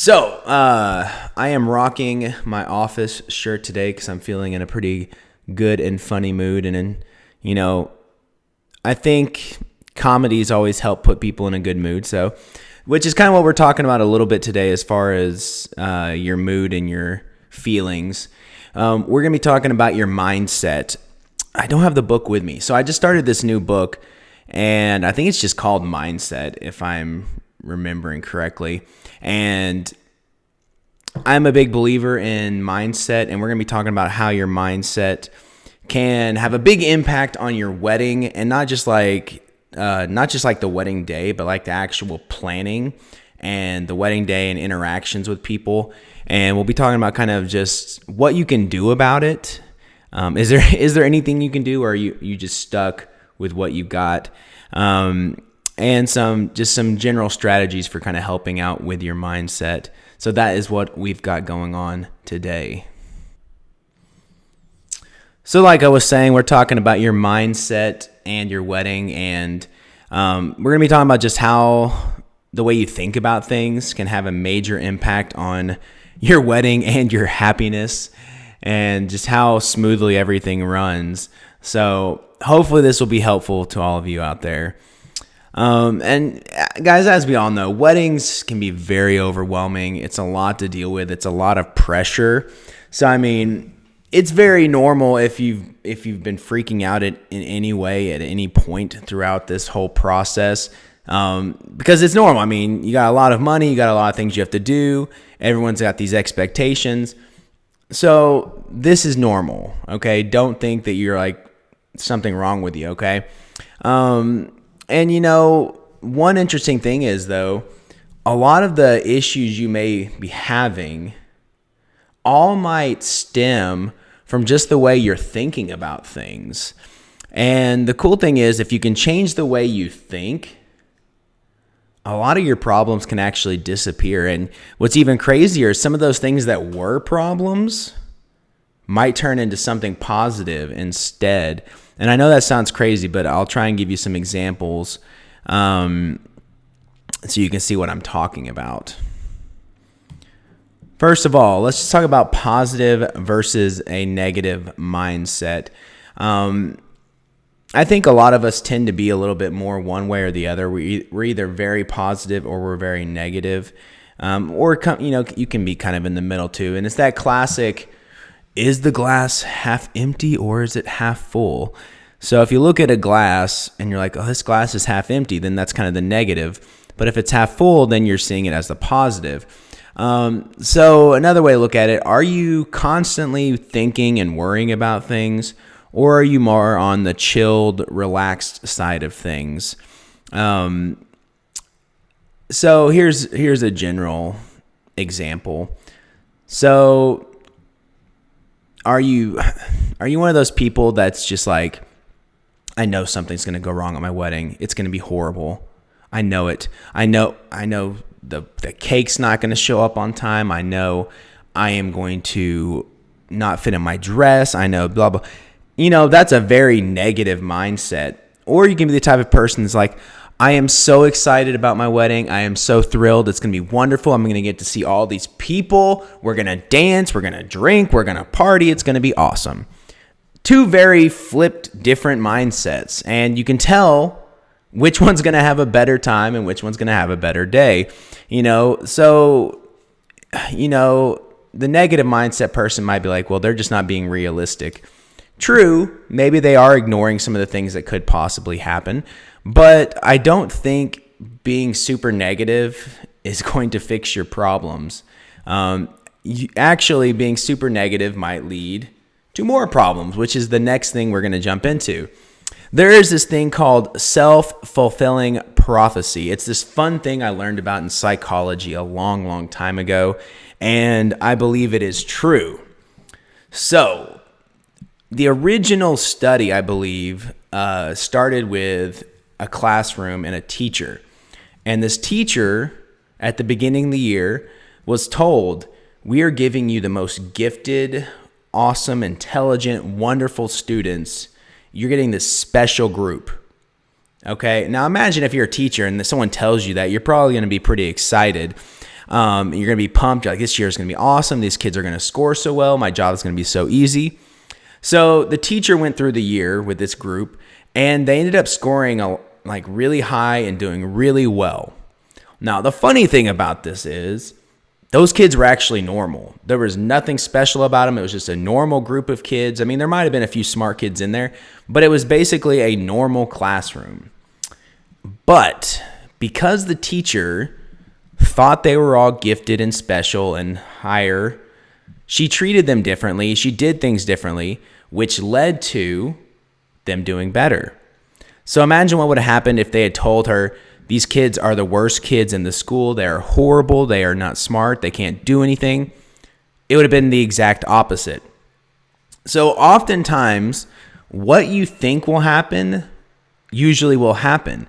I am rocking my office shirt today because I'm feeling in a pretty good and funny mood. I think comedies always help put people in a good mood. Which is kind of what we're talking about a little bit today as far as your mood and your feelings. We're going to be talking about your mindset. I don't have the book with me. So I just started this new book, and I think it's just called Mindset, if I'm remembering correctly. And I'm a big believer in mindset, and we're going to be talking about how your mindset can have a big impact on your wedding, and not just like the wedding day, but like the actual planning and the wedding day and interactions with people. And we'll be talking about kind of just what you can do about it. Is there anything you can do, or are you just stuck with what you got? And some general strategies for kind of helping out with your mindset. So that is what we've got going on today. So like I was saying, we're talking about your mindset and your wedding, and we're going to be talking about just how the way you think about things can have a major impact on your wedding and your happiness, and just how smoothly everything runs. So hopefully this will be helpful to all of you out there. And guys, as we all know, weddings can be very overwhelming. It's a lot to deal with. It's a lot of pressure. So, I mean, it's very normal if you've been freaking out in any way at any point throughout this whole process, because it's normal. I mean, you got a lot of money, you got a lot of things you have to do. Everyone's got these expectations. So this is normal. Okay. Don't think that you're like something wrong with you. Okay. And one interesting thing is, though, a lot of the issues you may be having all might stem from just the way you're thinking about things. And the cool thing is, if you can change the way you think, a lot of your problems can actually disappear. And what's even crazier is some of those things that were problems might turn into something positive instead. And I know that sounds crazy, but I'll try and give you some examples so you can see what I'm talking about. First of all, let's just talk about positive versus a negative mindset. I think a lot of us tend to be a little bit more one way or the other. We're either very positive or we're very negative, or you can be kind of in the middle too. And it's that classic: is the glass half empty or is it half full? So if you look at a glass and you're like, oh, this glass is half empty, then that's kind of the negative. But if it's half full, then you're seeing it as the positive. So another way to look at it: are you constantly thinking and worrying about things, or are you more on the chilled, relaxed side of things? So here's a general example. So are you one of those people that's just like, I know something's going to go wrong at my wedding. It's going to be horrible. I know it. I know the cake's not going to show up on time. I know I am going to not fit in my dress. I know blah, blah. That's a very negative mindset. Or you can be the type of person that's like, I am so excited about my wedding. I am so thrilled. It's going to be wonderful. I'm going to get to see all these people. We're going to dance. We're going to drink. We're going to party. It's going to be awesome. Two very flipped, different mindsets. And you can tell which one's going to have a better time and which one's going to have a better day. So the negative mindset person might be like, well, they're just not being realistic. True, maybe they are ignoring some of the things that could possibly happen, but I don't think being super negative is going to fix your problems. Actually, being super negative might lead to more problems, which is the next thing we're going to jump into. There is this thing called self-fulfilling prophecy. It's this fun thing I learned about in psychology a long, long time ago, and I believe it is true. So, the original study, I believe, started with a classroom and a teacher. And this teacher, at the beginning of the year, was told, we are giving you the most gifted, awesome, intelligent, wonderful students. You're getting this special group. Okay, now imagine if you're a teacher and someone tells you that, you're probably going to be pretty excited. You're going to be pumped. You're like, this year is going to be awesome. These kids are going to score so well. My job is going to be so easy. So the teacher went through the year with this group, and they ended up scoring really high and doing really well. Now, the funny thing about this is those kids were actually normal. There was nothing special about them. It was just a normal group of kids. I mean, there might have been a few smart kids in there, but it was basically a normal classroom. But because the teacher thought they were all gifted and special and higher, she treated them differently. She did things differently, which led to them doing better. So imagine what would have happened if they had told her, these kids are the worst kids in the school. They are horrible. They are not smart. They can't do anything. It would have been the exact opposite. So oftentimes, what you think will happen usually will happen.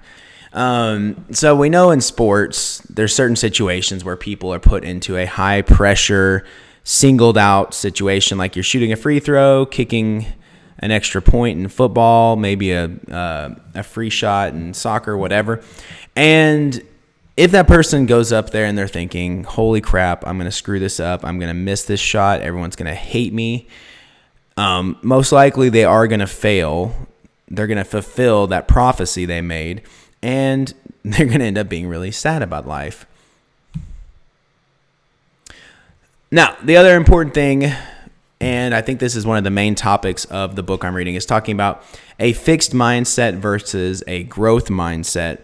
So we know in sports, there's certain situations where people are put into a high pressure, singled out situation, like you're shooting a free throw, kicking an extra point in football, maybe a free shot in soccer, whatever. And if that person goes up there and they're thinking, holy crap, I'm going to screw this up. I'm going to miss this shot. Everyone's going to hate me. Most likely they are going to fail. They're going to fulfill that prophecy they made. And they're going to end up being really sad about life. Now, the other important thing, and I think this is one of the main topics of the book I'm reading, is talking about a fixed mindset versus a growth mindset.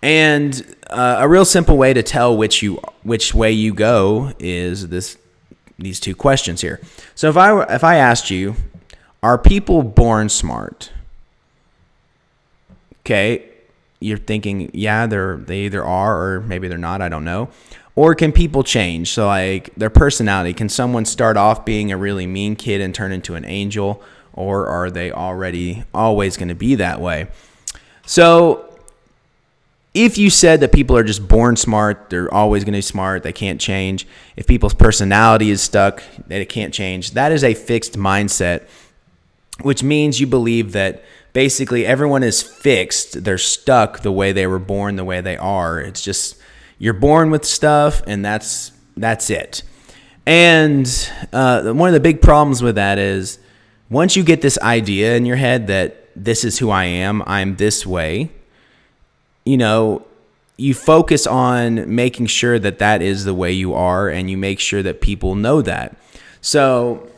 And a real simple way to tell which way you go is these two questions here. So if I asked you, are people born smart? Okay, you're thinking, yeah, they either are or maybe they're not. I don't know. Or can people change? So like their personality, can someone start off being a really mean kid and turn into an angel, or are they always going to be that way? So if you said that people are just born smart, they're always going to be smart, they can't change. If people's personality is stuck, they can't change. That is a fixed mindset, which means you believe that basically everyone is fixed. They're stuck the way they were born, the way they are. It's just you're born with stuff, and that's it. And one of the big problems with that is once you get this idea in your head that this is who I am, I'm this way, you focus on making sure that is the way you are, and you make sure that people know that. So,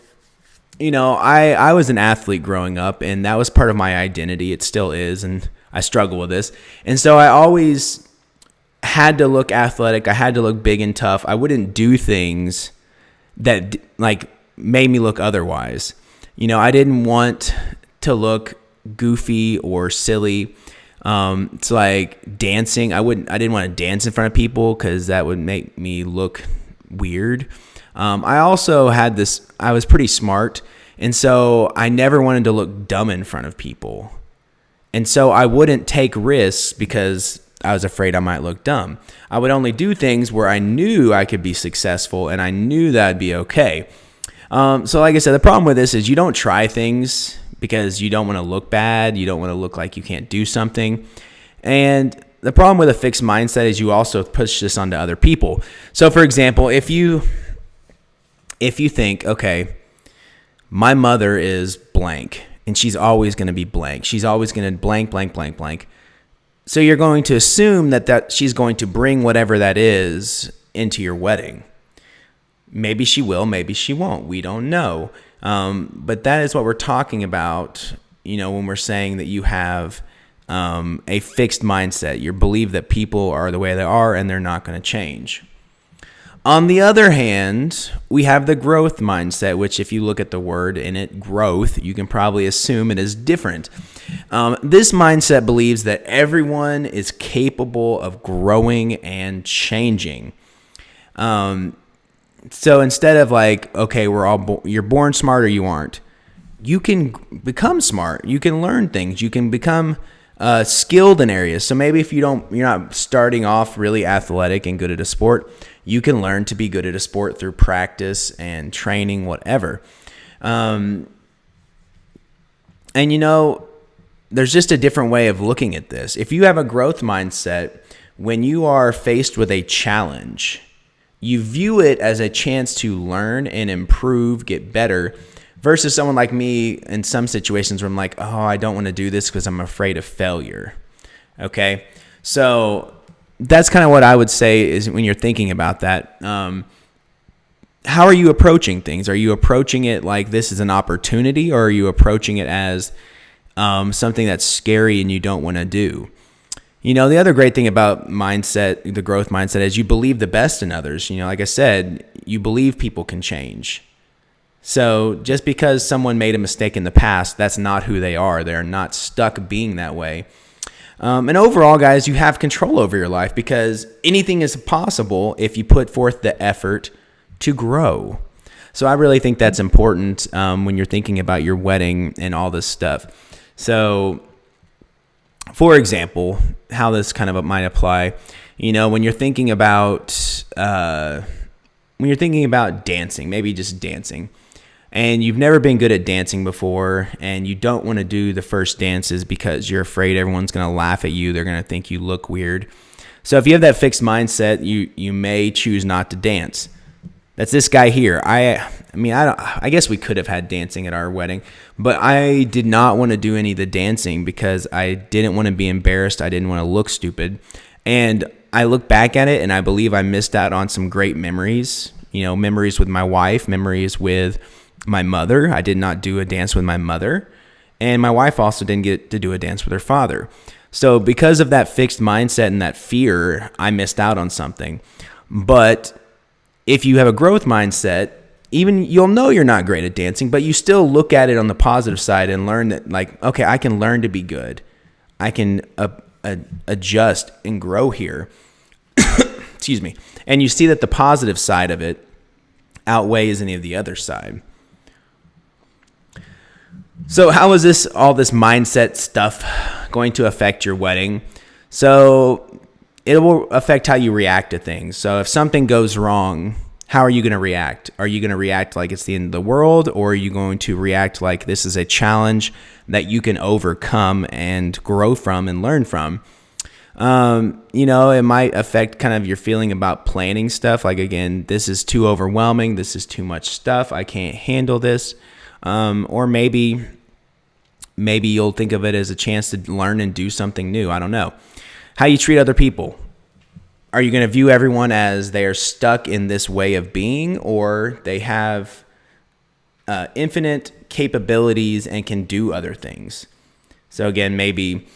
I was an athlete growing up, and that was part of my identity. It still is, and I struggle with this. And so I always had to look athletic. I had to look big and tough. I wouldn't do things that made me look otherwise. I didn't want to look goofy or silly. It's like dancing. I didn't want to dance in front of people because that would make me look weird. I also had I was pretty smart, and so I never wanted to look dumb in front of people. And so I wouldn't take risks because I was afraid I might look dumb. I would only do things where I knew I could be successful and I knew that'd be okay. So like I said, the problem with this is you don't try things because you don't want to look bad. You don't want to look like you can't do something. And the problem with a fixed mindset is you also push this onto other people. So for example, if you think, okay, my mother is blank and she's always going to be blank. She's always going to blank, blank, blank, blank. So you're going to assume that she's going to bring whatever that is into your wedding. Maybe she will, maybe she won't. We don't know. But that is what we're talking about, when we're saying that you have a fixed mindset. You believe that people are the way they are and they're not going to change. On the other hand, we have the growth mindset, which if you look at the word in it, growth, you can probably assume it is different. This mindset believes that everyone is capable of growing and changing. So instead of okay, you're born smart or you aren't, you can become smart. You can learn things. You can become skilled in areas. So maybe if you're not starting off really athletic and good at a sport, you can learn to be good at a sport through practice and training, whatever. And there's just a different way of looking at this. If you have a growth mindset, when you are faced with a challenge, you view it as a chance to learn and improve, get better, versus someone like me in some situations where I'm like, oh, I don't want to do this because I'm afraid of failure. Okay. So that's kind of what I would say is when you're thinking about that. How are you approaching things? Are you approaching it like this is an opportunity, or are you approaching it as something that's scary and you don't want to do? The other great thing about mindset, the growth mindset, is you believe the best in others. Like I said, you believe people can change. So just because someone made a mistake in the past, that's not who they are. They're not stuck being that way. And overall, guys, you have control over your life because anything is possible if you put forth the effort to grow. So I really think that's important when you're thinking about your wedding and all this stuff. So, for example, how this kind of might apply, when you're thinking about dancing, maybe just dancing, and you've never been good at dancing before, and you don't want to do the first dances because you're afraid everyone's going to laugh at you. They're going to think you look weird. So if you have that fixed mindset, you may choose not to dance. That's this guy here. I guess we could have had dancing at our wedding, but I did not want to do any of the dancing because I didn't want to be embarrassed. I didn't want to look stupid. And I look back at it and I believe I missed out on some great memories, memories with my wife, memories with my mother. I did not do a dance with my mother. And my wife also didn't get to do a dance with her father. So because of that fixed mindset and that fear, I missed out on something. But if you have a growth mindset, even you'll know you're not great at dancing, but you still look at it on the positive side and learn that, like, okay, I can learn to be good. I can adjust and grow here. Excuse me. And you see that the positive side of it outweighs any of the other side. So how is all this mindset stuff going to affect your wedding? So it will affect how you react to things. So if something goes wrong, how are you going to react? Are you going to react like it's the end of the world, or are you going to react like this is a challenge that you can overcome and grow from and learn from? It might affect kind of your feeling about planning stuff. Like, again, this is too overwhelming. This is too much stuff. I can't handle this. Or maybe you'll think of it as a chance to learn and do something new. I don't know. How you treat other people. Are you going to view everyone as they are stuck in this way of being, or they have infinite capabilities and can do other things? So again, maybe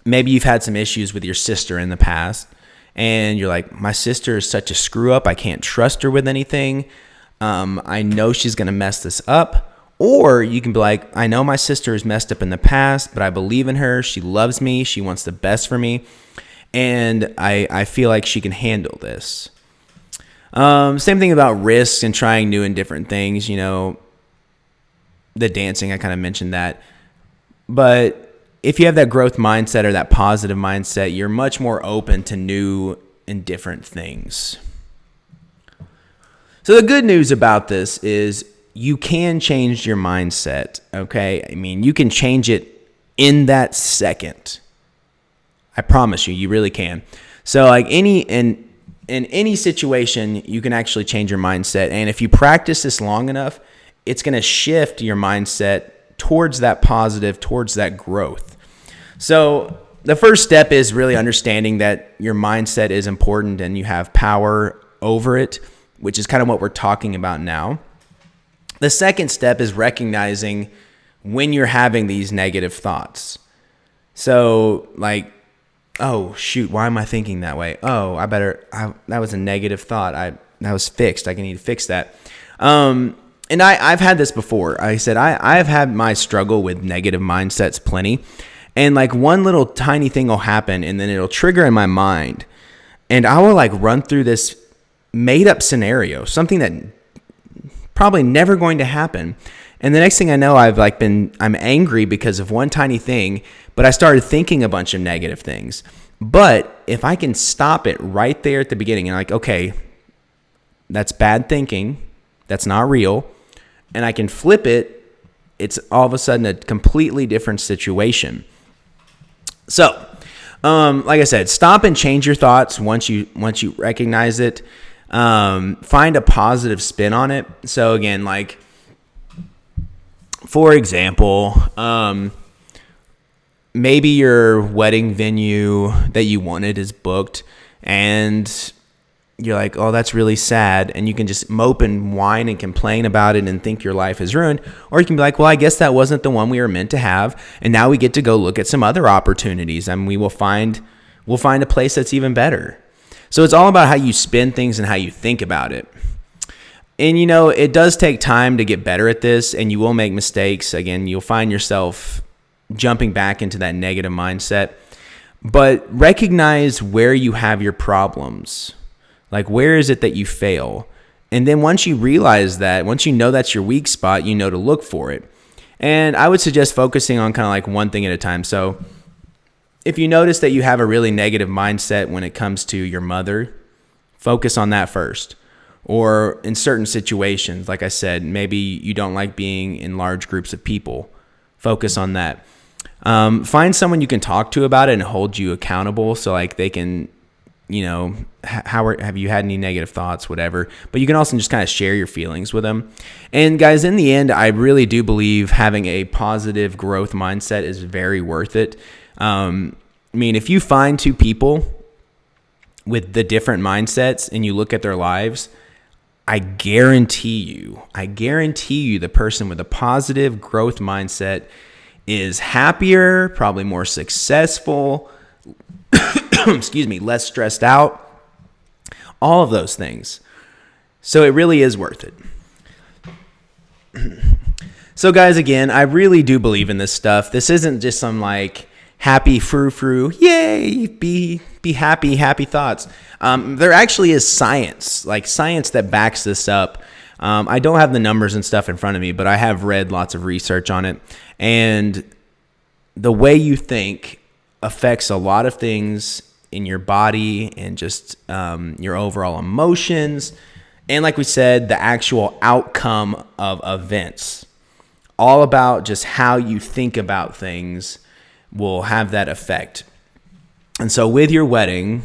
you've had some issues with your sister in the past, and you're like, my sister is such a screw up. I can't trust her with anything. I know she's going to mess this up. Or you can be like, I know my sister has messed up in the past, but I believe in her. She loves me. She wants the best for me. And I feel like she can handle this. Same thing about risks and trying new and different things. The dancing, I kind of mentioned that. But if you have that growth mindset or that positive mindset, you're much more open to new and different things. So the good news about this is you can change your mindset, okay? I mean, you can change it in that second. I promise you really can. So like in any situation, you can actually change your mindset. And if you practice this long enough, it's going to shift your mindset towards that positive, towards that growth. So the first step is really understanding that your mindset is important and you have power over it, which is kind of what we're talking about now. The second step is recognizing when you're having these negative thoughts. So like, oh shoot, why am I thinking that way? Oh, that was a negative thought. That was fixed. I need to fix that. And I've had this before. I said, I've had my struggle with negative mindsets plenty. And like one little tiny thing will happen and then it'll trigger in my mind. And I will like run through this made up scenario, something that probably never going to happen. And the next thing I know, I'm angry because of one tiny thing, but I started thinking a bunch of negative things. But if I can stop it right there at the beginning and like, okay, that's bad thinking. That's not real. And I can flip it. It's all of a sudden a completely different situation. So Like I said, stop and change your thoughts once you recognize it. Find a positive spin on it. So again, like for example, maybe your wedding venue that you wanted is booked, and you're like, oh, that's really sad. And you can just mope and whine and complain about it and think your life is ruined. Or you can be like, well, I guess that wasn't the one we were meant to have. And now we get to go look at some other opportunities, and we'll find a place that's even better. So it's all about how you spin things and how you think about it. And, it does take time to get better at this, and you will make mistakes. Again, you'll find yourself jumping back into that negative mindset. But recognize where you have your problems. Like, where is it that you fail? And then once you realize that, once you know that's your weak spot, you know to look for it. And I would suggest focusing on kind of like one thing at a time. So if you notice that you have a really negative mindset when it comes to your mother, focus on that first. Or in certain situations, like I said, maybe you don't like being in large groups of people. Focus on that. Find someone you can talk to about it and hold you accountable, so like they can, have you had any negative thoughts, whatever. But you can also just kind of share your feelings with them. And guys, in the end, I really do believe having a positive growth mindset is very worth it. If you find two people with the different mindsets and you look at their lives, I guarantee you the person with a positive growth mindset is happier, probably more successful, less stressed out, all of those things. So it really is worth it. So guys, again, I really do believe in this stuff. This isn't just some like happy frou-frou, yay, be happy thoughts. There actually is science that backs this up. I don't have the numbers and stuff in front of me, but I have read lots of research on it. And the way you think affects a lot of things in your body and just your overall emotions. And like we said, the actual outcome of events. All about just how you think about things will have that effect. And so with your wedding,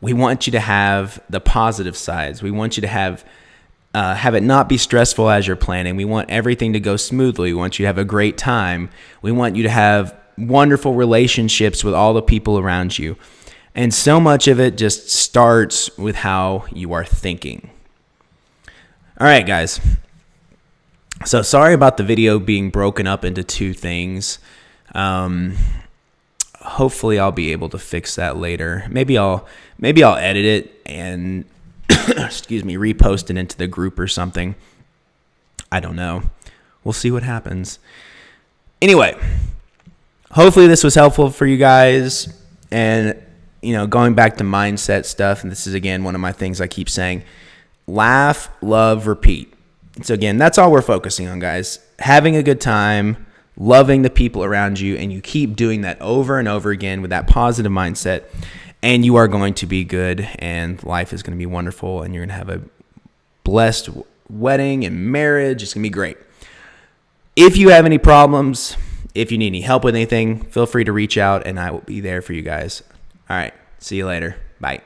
we want you to have the positive sides. We want you to have it not be stressful as you're planning. We want everything to go smoothly. We want you to have a great time. We want you to have wonderful relationships with all the people around you. And so much of it just starts with how you are thinking. All right, guys. So sorry about the video being broken up into two things. Hopefully I'll be able to fix that later. Maybe I'll edit it and repost it into the group or something. I don't know. We'll see what happens. Anyway, hopefully this was helpful for you guys. And, going back to mindset stuff, and this is, again, one of my things I keep saying, laugh, love, repeat. So, again, that's all we're focusing on, guys. Having a good time, loving the people around you, and you keep doing that over and over again with that positive mindset, and you are going to be good, and life is going to be wonderful, and you're going to have a blessed wedding and marriage. It's going to be great. If you have any problems, if you need any help with anything, feel free to reach out, and I will be there for you guys. All right. See you later. Bye.